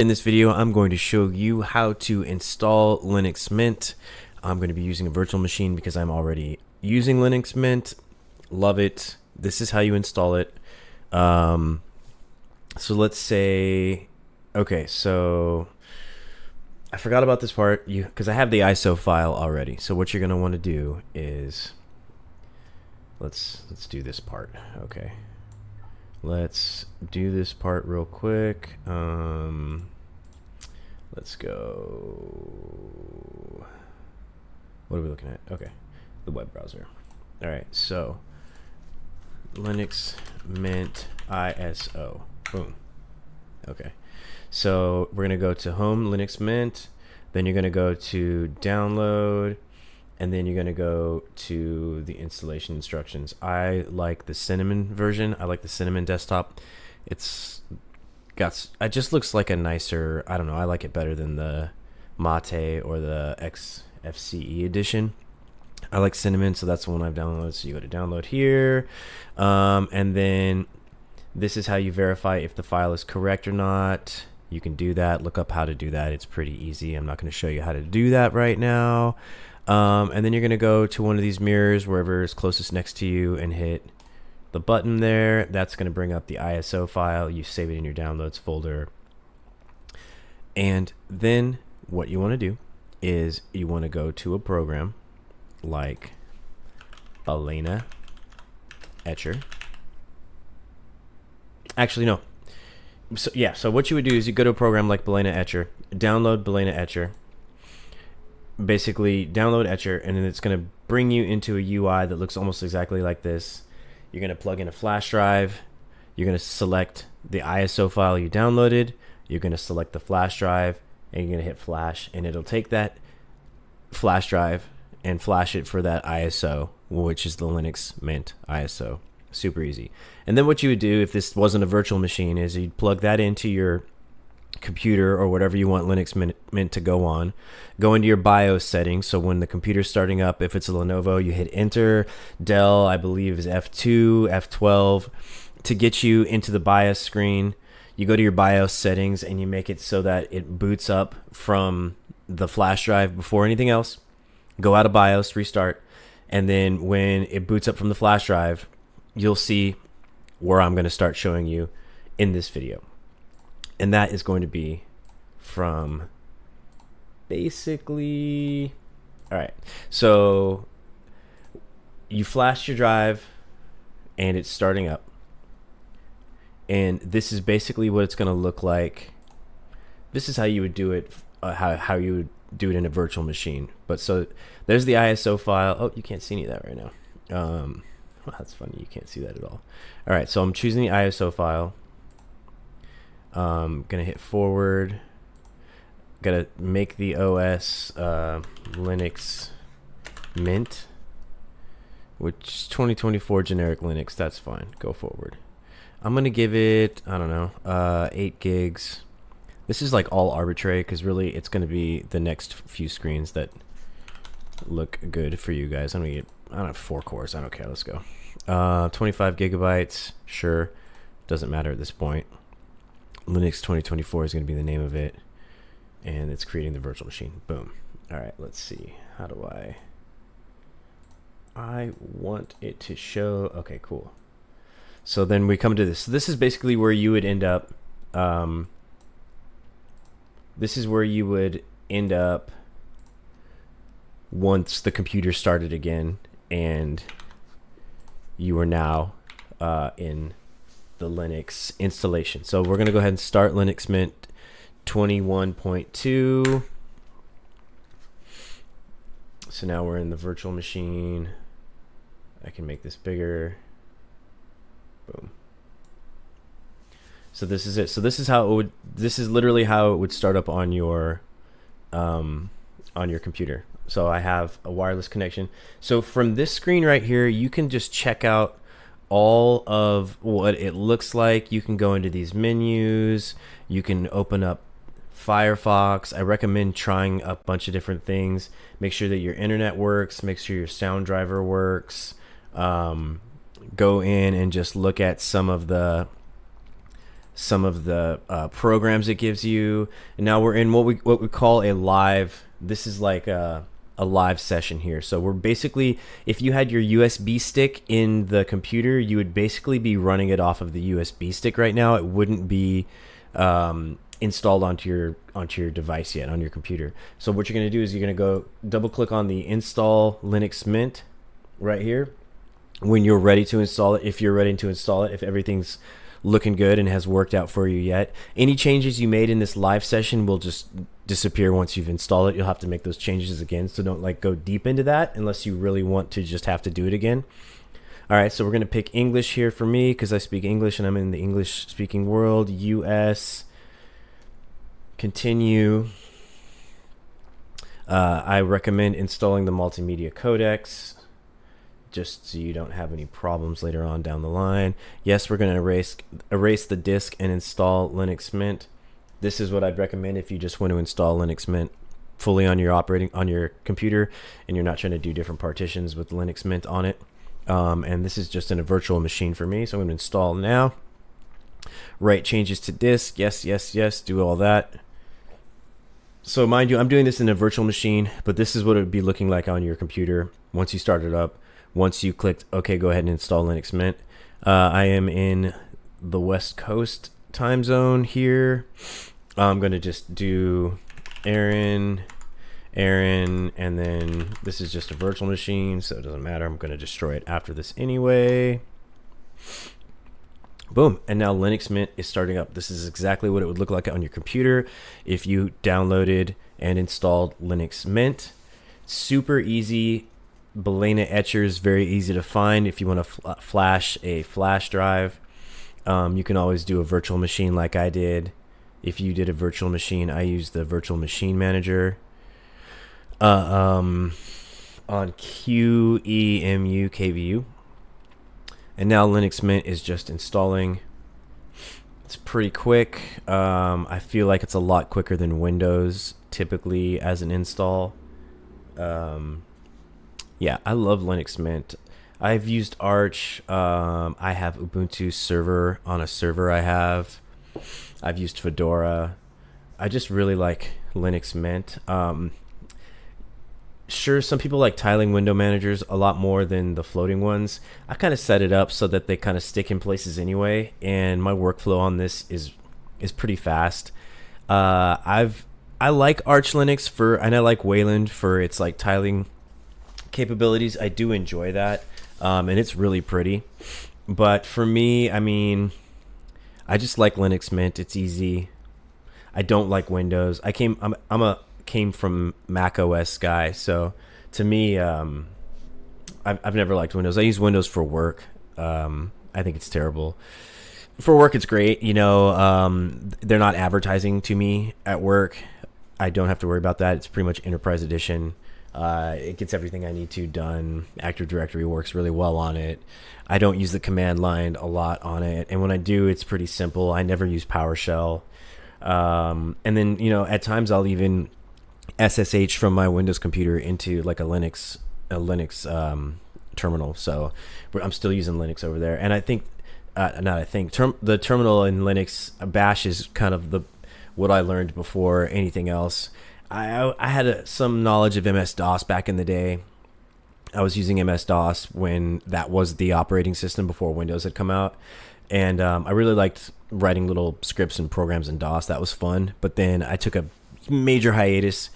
In this video, I'm going to show you how to install Linux Mint. I'm going to be using a virtual machine because I'm already using Linux Mint. Love it. This is how you install it. So let's say, okay, so I forgot about this part because I have the ISO file already. So what you're going to want to do is let's do this part. Okay. Let's do this part real quick. Let's go. What are we looking at? Okay, the web browser. All right, so Linux Mint ISO. Boom. Okay, so we're gonna go to Home Linux Mint. Then you're gonna go to Download, and then you're gonna go to the installation instructions. I like the Cinnamon version. I like the Cinnamon desktop. It just looks like a nicer, I don't know, I like it better than the Mate or the XFCE edition. I like Cinnamon, so that's the one I've downloaded. So you go to download here, and then this is how you verify if the file is correct or not. You can do that. Look up how to do that. It's pretty easy. I'm not going to show you how to do that right now. And then you're going to go to one of these mirrors, wherever is closest next to you, and hit the button there. That's going to bring up the ISO file. You save it in your downloads folder. And then what you want to do is you want to go to a program like Balena Etcher. Actually, no. So what you would do is you go to a program like Balena Etcher, download Balena Etcher, basically download Etcher, and then it's going to bring you into a UI that looks almost exactly like this. You're going to plug in a flash drive. You're going to select the ISO file you downloaded. You're going to select the flash drive, and you're going to hit flash, and it'll take that flash drive and flash it for that ISO, which is the Linux Mint ISO. Super easy. And then what you would do if this wasn't a virtual machine is you'd plug that into your computer or whatever you want Linux Mint to go on. Go into your BIOS settings. So when the computer's starting up, if it's a Lenovo, you hit enter. Dell, I believe, is F2, F12 to get you into the BIOS screen. You go to your BIOS settings and you make it so that it boots up from the flash drive before anything else. Go out of BIOS, restart, and then when it boots up from the flash drive, you'll see where I'm going to start showing you in this video. And that is going to be from basically, all right, so you flashed your drive and it's starting up. And this is basically what it's going to look like. This is how you would do it, how you would do it in a virtual machine. But so there's the ISO file. Oh, you can't see any of that right now. Well, that's funny. You can't see that at all. All right, so I'm choosing the ISO file. Gonna hit forward. Gotta make the OS Linux Mint, which is 2024 generic Linux. That's fine. Go forward. I'm gonna give it, I don't know, 8 gigs. This is like all arbitrary because really it's gonna be the next few screens that look good for you guys. I'm gonna get, I don't have 4 cores. I don't care. Let's go. 25 gigabytes. Sure. Doesn't matter at this point. Linux 2024 is going to be the name of it, and it's creating the virtual machine. Boom. All right, let's see. How do I want it to show? Okay, cool. So then we come to this. So this is basically where you would end up. This is where you would end up once the computer started again, and you are now in the Linux installation. So we're going to go ahead and start Linux Mint 21.2. So now we're in the virtual machine. I can make this bigger. Boom. So this is it. So this is how it would, this is literally how it would start up on your computer. So I have a wireless connection. So from this screen right here, you can just check out all of what it looks like. You can go into these menus. You can open up Firefox. I recommend trying a bunch of different things. Make sure that your internet works. Make sure your sound driver works. Go in and just look at some of the some of the programs it gives you. And now we're in what we call a live. This is like a live session here. So we're basically, if you had your USB stick in the computer, you would basically be running it off of the USB stick right now. It wouldn't be installed onto your device yet on your computer. So what you're going to do is you're going to go double click on the install Linux Mint right here when you're ready to install it. If you're ready to install it, if everything's looking good and has worked out for you yet, any changes you made in this live session will just disappear once you've installed it. You'll have to make those changes again, so don't like go deep into that unless you really want to just have to do it again. All right, so we're going to pick English here for me because I speak English and I'm in the English speaking world. US, continue. I recommend installing the multimedia codecs just so you don't have any problems later on down the line. Yes, we're going to erase the disk and install Linux Mint. This is what I'd recommend if you just want to install Linux Mint fully on your computer and you're not trying to do different partitions with Linux Mint on it. And this is just in a virtual machine for me, so I'm going to install now. Write changes to disk. Yes, yes, yes. Do all that. So mind you, I'm doing this in a virtual machine, but this is what it would be looking like on your computer once you start it up. Once you clicked OK, go ahead and install Linux Mint. I am in the West Coast time zone here. I'm going to just do Aaron, and then this is just a virtual machine, so it doesn't matter. I'm going to destroy it after this anyway. Boom. And now Linux Mint is starting up. This is exactly what it would look like on your computer if you downloaded and installed Linux Mint. Super easy. Balena Etcher is very easy to find. If you want to flash a flash drive, you can always do a virtual machine like I did. If you did a virtual machine, I used the virtual machine manager on QEMU KVU. And now Linux Mint is just installing. It's pretty quick. I feel like it's a lot quicker than Windows typically as an install. Yeah, I love Linux Mint. I've used Arch. I have Ubuntu server on a server I have. I've used Fedora. I just really like Linux Mint. Sure, some people like tiling window managers a lot more than the floating ones. I kind of set it up so that they kind of stick in places anyway, and my workflow on this is pretty fast. I like Arch Linux and I like Wayland for its like tiling capabilities. I do enjoy that, and it's really pretty. But for me, I mean, I just like Linux Mint. It's easy. I don't like Windows. I'm a came from Mac OS guy, so to me, I've never liked Windows. I use Windows for work. I think it's terrible. For work, it's great. You know, they're not advertising to me at work. I don't have to worry about that. It's pretty much Enterprise Edition. It gets everything I need to done. Active Directory works really well on it. I don't use the command line a lot on it, and when I do, it's pretty simple. I never use PowerShell. And then, you know, at times I'll even SSH from my Windows computer into like a Linux terminal. So I'm still using Linux over there, and I think the terminal in Linux Bash is kind of what I learned before anything else. I had some knowledge of MS-DOS back in the day. I was using MS-DOS when that was the operating system before Windows had come out. And I really liked writing little scripts and programs in DOS. That was fun. But then I took a major hiatus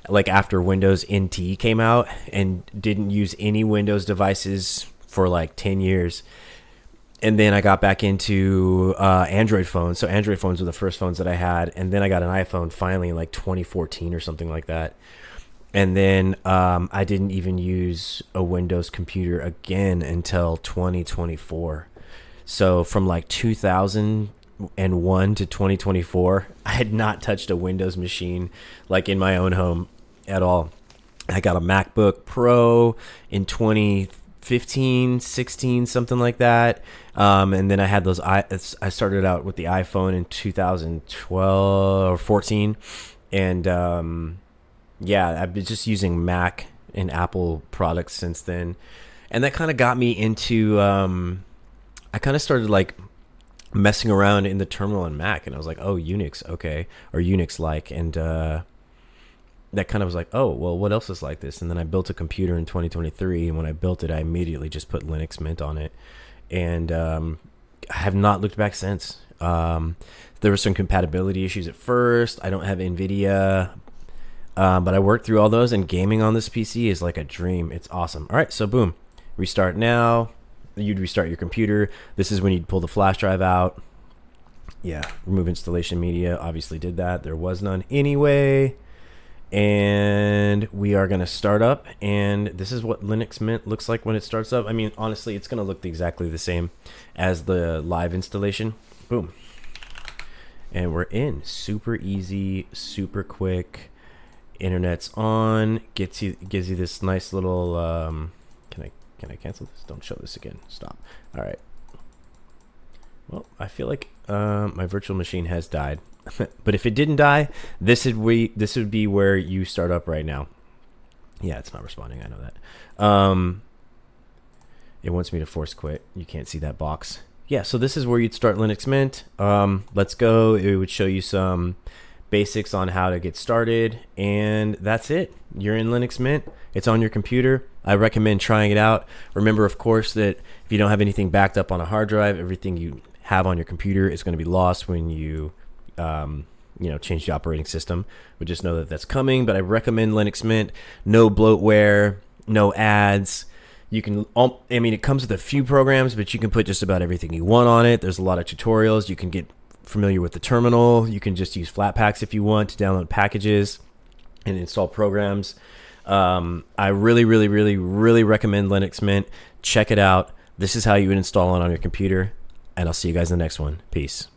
like after Windows NT came out and didn't use any Windows devices for like 10 years. And then I got back into Android phones. So Android phones were the first phones that I had. And then I got an iPhone finally in like 2014 or something like that. And then I didn't even use a Windows computer again until 2024. So from like 2001 to 2024, I had not touched a Windows machine like in my own home at all. I got a MacBook Pro in 2015, 16, something like that. And then I had those. I started out with the iPhone in 2012 or 14, and yeah, I've been just using Mac and Apple products since then, and that kind of got me into. I kind of started like messing around in the terminal on Mac, and I was like, oh, Unix, okay, or Unix like, and that kind of was like, oh, well, what else is like this? And then I built a computer in 2023, and when I built it, I immediately just put Linux Mint on it, and I have not looked back since. There were some compatibility issues at first. I don't have NVIDIA, but I worked through all those, and gaming on this PC is like a dream. It's awesome. All right, so boom, restart now. You'd restart your computer. This is when you'd pull the flash drive out. Yeah, remove installation media. Obviously did that. There was none anyway. And we are going to start up, and this is what Linux Mint looks like when it starts up. I mean, honestly, it's going to look exactly the same as the live installation. Boom. And we're in. Super easy, super quick. Internet's on. Gives you this nice little can I cancel this? Don't show this again. Stop. All right. Well, I feel like my virtual machine has died. But if it didn't die, this would be where you start up right now. Yeah, it's not responding. I know that. It wants me to force quit. You can't see that box. Yeah, so this is where you'd start Linux Mint. Let's go. It would show you some basics on how to get started, and that's it. You're in Linux Mint. It's on your computer. I recommend trying it out. Remember, of course, that if you don't have anything backed up on a hard drive, everything you have on your computer is going to be lost when you change the operating system. But just know that that's coming. But I recommend Linux Mint. No bloatware, no ads. You can, it comes with a few programs, but you can put just about everything you want on it. There's a lot of tutorials. You can get familiar with the terminal. You can just use Flatpaks if you want to download packages and install programs. I really, really, really, really recommend Linux Mint. Check it out. This is how you would install it on your computer, and I'll see you guys in the next one. Peace.